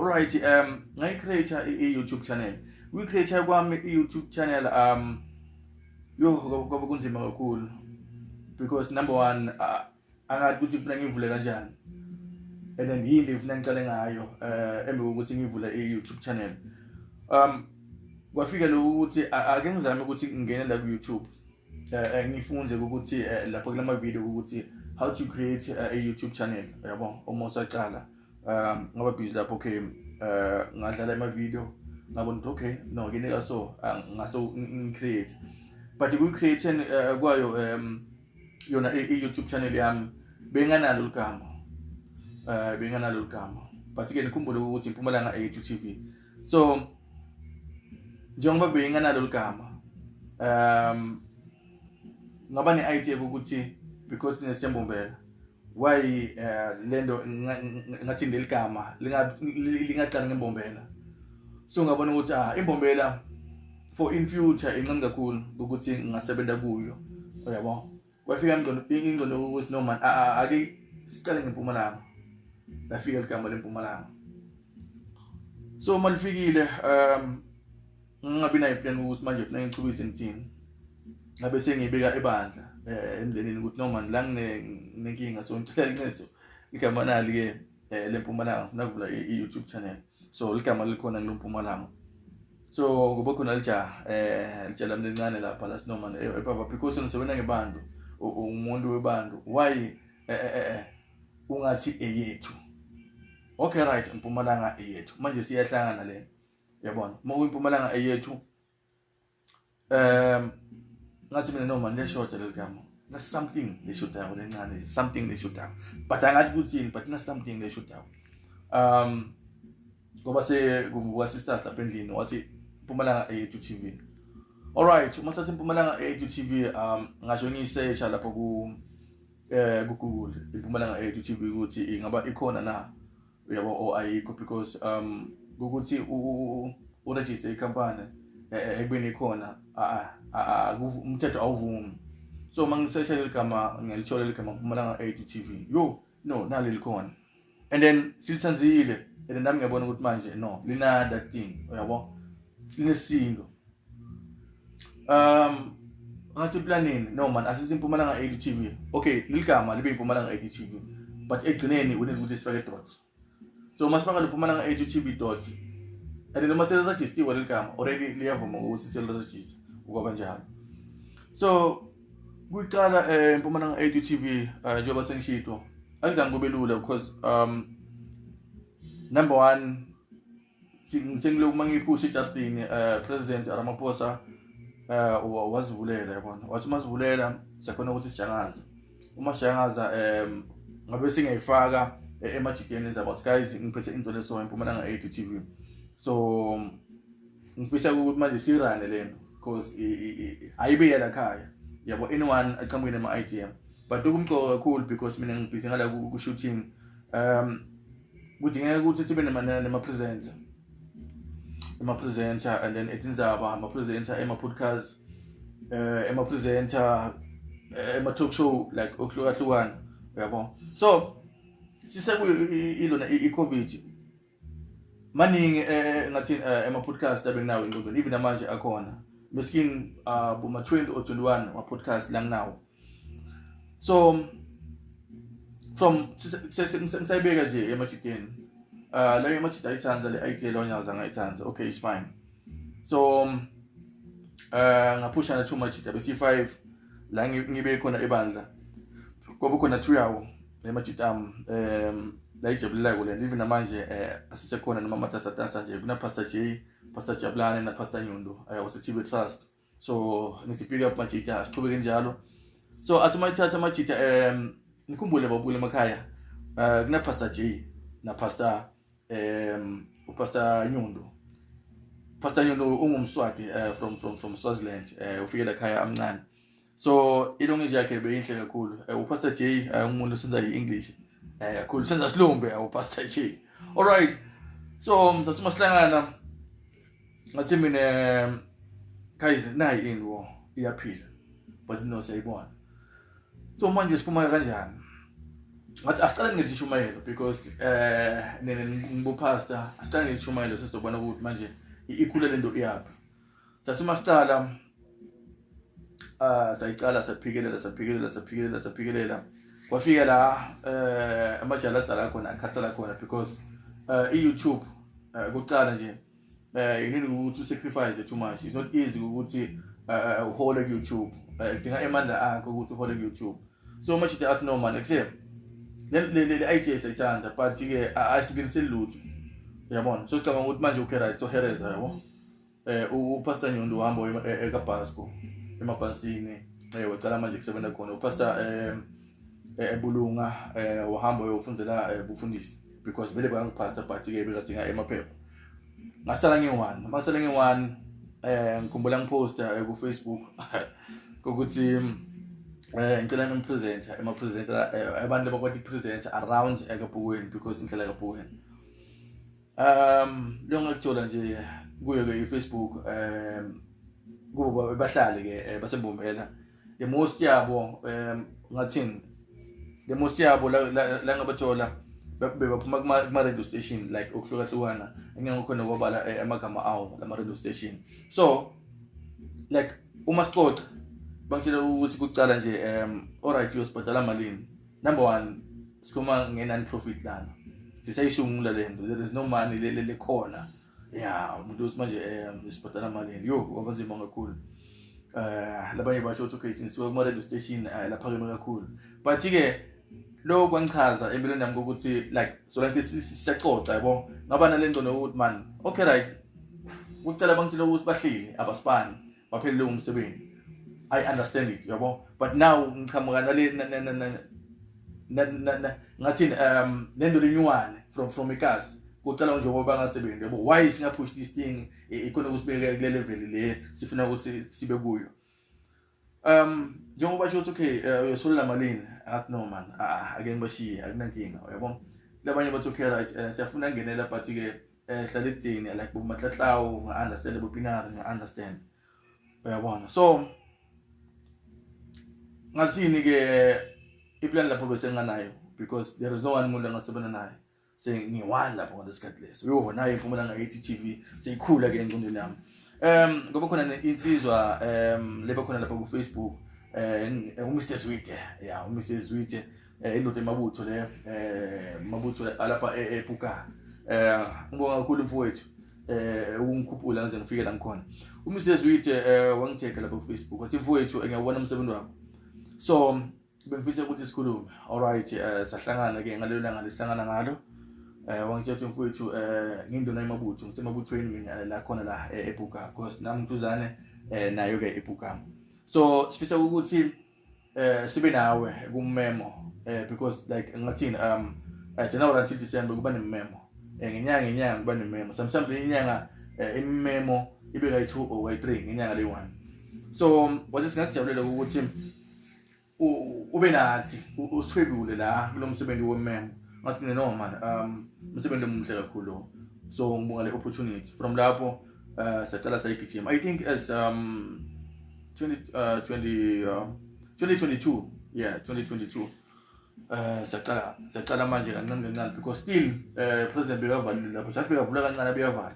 Alright, ngayi-create i-YouTube channel. Kwi-create kwami i-YouTube channel kwaba kunzima kakhulu because number one angathi ukuthi ngifuna ngivule kanjani. And then yini ngifuna ngicale ngayo embe ukuthi ngivule i-YouTube channel. Kwafika lokho ukuthi ake ngizame ukuthi ngingene la ku-YouTube. Ngifunze ukuthi lapho kulama video ukuthi how to create a YouTube channel, yabo, uma usaqala. Ngaba busy lapho okay ngadlala ama video ngabona ukuthi okay no ngineka so ngaso ngicreate but ku-create kwayo yona i-YouTube channel yami benganalo igama but ke nikhumbule ukuthi Mpumalanga A2 TV. So njengoba benganalo igama ngaba ne-idea ukuthi because nesembombela why lendo ngathi ngeligama lingaqala ngembombela. So ngabona ukuthi imbombela for in future incane kakhulu ukuthi ngingasebenza kuyo, uyabo. Kwafika ingqondo ukuthi no man ake sicale ngeMpumalanga. Lafika igama leMpumalanga. So malifikile ngabe nayo plan ukuthi manje ufuna ngichubise ngithini. Ngabe sengibeka ebandla emndenini ukuthi no man la nginenkinga so ngicela incedo igama nali ke leMpumalanga ufuna ukuvula i-YouTube channel. So ligama likhona ngeMpumalanga. So kuba khona litshela mlincane lapha la no man baba because nisebenza ngebantu umuntu webantu why ungathi eyethu. Okay right, Mpumalanga eyethu manje siyahlangana le, yabona. Uma uyiMpumalanga eyethu ngathi mina no man leshota leligama. There's something they should have lencane, something they should have. But angathi kuthini but there's something they should have. Ngoba kuvuka sisters lapha endlini wathi Mpumalanga A2 TV. Alright, uma sathi Mpumalanga A2 TV ngasho ngisearch lapho ku Google Mpumalanga A2 TV ukuthi ingaba ikhona na, yabo, o ayikho because ukuthi u register icompany ekubeni ikhona umthetho awuvumi. So mangisearch leligama ngilithola leligama Mpumalanga A2 TV. Yo no nali likhona. And then silitsanzile and then nami ngiyabona ukuthi manje no lina that thing, uyabo, linesinto. Ngathi planning no man asisi Mpumalanga A2 TV. Okay liligama libe Mpumalanga A2 TV but egcineni ukuthi sifake dot. So masifaka Mpumalanga A2 TV dot and then mase register leligama already liyavuma ukuthi seliregister ukaba njalo. So kuqala Mpumalanga A2 TV njengoba sengishito akuzange kube lula because number one sengilokhu mangiphusha eJartini President Ramaphosa wazivulela, yabona. Wathi masivulela siyakhona ukuthi sijangaze. Uma sijangaza ngabe singayifaka emajideni zabo guys ngiphethe into leso Mpumalanga A2 TV. So ngifisa ukuthi manje sirane lento because ayibe yala khaya, yabo, anyone aqhamuke nama idea but ukumqoka kakhulu because mina ngibhizi ngala ku shooting kudingeka ukuthi sibe nama presenter and then etinzaba ama presenter ema-podcast ema-presenter ema-talk show like okuhlukahlukana, yabo. So ilona i-COVID maningi ngathi ema-podcast abenginawo engqondweni even namanje akhona meskin buma 20 or 21 ama-podcast la nginawo. So from ngisayibeka nje emajideni la emajidi ayithanza le idea lo nyaza ngayithanza, okay it's fine. So ngaphusha na 2 majidi bese 5 la ngibe khona ebandla ngoba khona 2 yawo emajidi la ijabulilako le even namanje asisekhona noma matasatasa nje kuna Pastor J, Pastor Jabulane na Pastor Nyundo waseTV Trust. So ngisipika up majidi asiqhubeke njalo. So asimayithatha amajidi nikhumbule babule emakhaya kuna Pastor J na Pastor uPastor Nyundo. Pastor Nyundo ungumswati from Swaziland ufikela ekhaya amncane. So ilonge yakhe beyinhle kakhulu. uPastor J umuntu senza i-English kakhulu senza silumbe uPastor J. Alright, so msasuma sihlangana ngathi mina guys nayi indwo iyaphila but no sayibona. So manje siphuma kanjani ngathi asiqale ngishumayelo because ngibupastor asiqale ngishumayelo sesizobona ukuthi manje ikhule lento iyaphi. Sasuma siqala sayiqala saphikelela kwafika la amajala atsala khona akhatsala khona because iYouTube kuqala nje you need to sacrifice too much. It's not easy ukuthi uhole ku-YouTube kudinga emandla akho ukuthi uhole ku-YouTube. So much it ask no man except le idea sayithanda but ke asikiniseli lutho yabona. So sicabanga ukuthi manje okay right so hereza yabo upastor Nyondo uhamba eKabhasco emabhasini waqala manje kusebenza khona upastor ebulunga uhamba uyofundzela bufundisi because vele bayangipastor but ke bekadinga emaphepha. Ngasala nge-1 ngikhumbula ngiposta ku Facebook ukuthi ngicela ngimpresenter abantu abakwati presenter around eKabhukweni because ngihlala eKabhukweni. Lo ngakuthola nje kuyo ke iFacebook kuba bahlali ke basembombela the most yabo ngathini the most yabo la ngabathola bebaphuma kuma radio station like okuhlukahlukana engikukhona kwabala amagama awo lama radio station. So like uma sixoxa bangitshela ukuthi kucala nje alright uyosibhadala malini. Number 1 sikhoma nge-non profit lana sisayishungula lento there is no money le khona yeah umuntu manje usibhadala malini yo kwabanzima kakhulu. Labanye basho ukuthi okay since kuma radio station laphakeme kakhulu but ke lo kwangichaza empilweni yami ukuthi like so like siyaxoxa yabo ngaba nalento nokuthi man okay right ukucela bangitshela ukuthi bahleli abasipani baphelele umsebenzi. I understand it yabo but now ngiqhamuka nale ngathini lento lenyuwane from ekhasi kucela nje ngoba bangasebenzi yabo why singapush this thing ikhona ukusibeka kule level le sifuna ukuthi sibe kuyo. Njengoba basho ukuthi okay uyosolela malini athi no man ake ngibashiye akunankinga yabo. Labanye bathi okay right siyafuna ngenela but ke hlala ekuthini like bomatlahlawo nga understand bopinari nga understand uyabona. So ngathini ke iplan lapho bese nganayo because there is no one umuntu angasebenza naye sengiwani lapho ngesikhathi leso yo nayo iPhumalanga 80 TV seyikhula ke engqondweni yami. Ngoba khona insizwa leba khona lapha ku Facebook uMr Zwide yeah uMr Zwide indoda emabutho le mabutho lapha ePhuka. Ngibonga kakhulu mfowethu ukungikhuphula ngize ngifike la ngikhona. uMr Zwide wangitheka lapha ku Facebook wathi mfowethu ngiyabona umsebenzi wakho so bengifisa ukuthi sikhulume. Alright sahlangana ke ngalelo langa lesihlangana ngalo wangitshela mfowethu ngindona emabutho ngisemabuthweni mina la khona la ePhuka because nami ngituzane nayo ke ePhuka. So sifisa ukuthi sibe nawe kummemo because like ngathini January until December kuba nememo ngenyanga kuba nememo sometimes inyanga imemo ibe kayi 2 or kayi 3 ngenyanga le 1. So wathi singakujabulela ukuthi ube nathi usifebule la kulo msebenzi wememo ngathi no man umsebenzi omuhle kakhulu so ngibonga le opportunity from lapho sacala sayigijima I think as 2022 yeah 2022 sacala manje kancane because still president bekavalile lapho sasibeka vula kancane beyavala.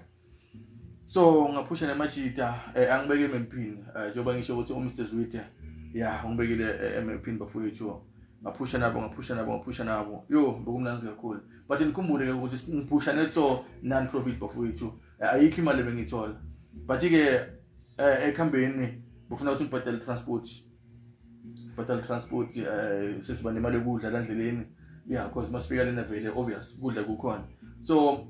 So ngaphusha nemajita angibeke emempini njengoba ngisho ukuthi uMr Zwide yeah ngibekile emempini bafowethu ngaphusha nabo yo bokumnanzi kakhulu but ngikhumbule ukuthi ngiphusha neso non profit bafowethu ayikho imali bengithola but ke ekhambeni bufuna ukuthi ngibhadale transport sesiba nemali yokudla la ndleleni yeah because masifika lena vele obvious kudla kukhona. So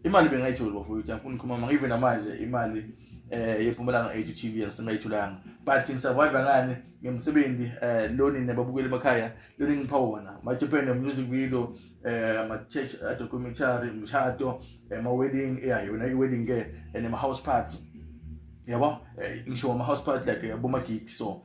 imali bengayithola bafowethu ngifuna ukukhuluma ngive namanje imali yePhumalanga 80 TV singayitholanga but ngisurvive ngani ngemsebenzi loni nababukeli emakhaya loni ngipha wona maJapan music video ama church documentary mshado ama wedding yeah yona i-wedding ke and ama house party yabo ngisho ama house party like aboma gig so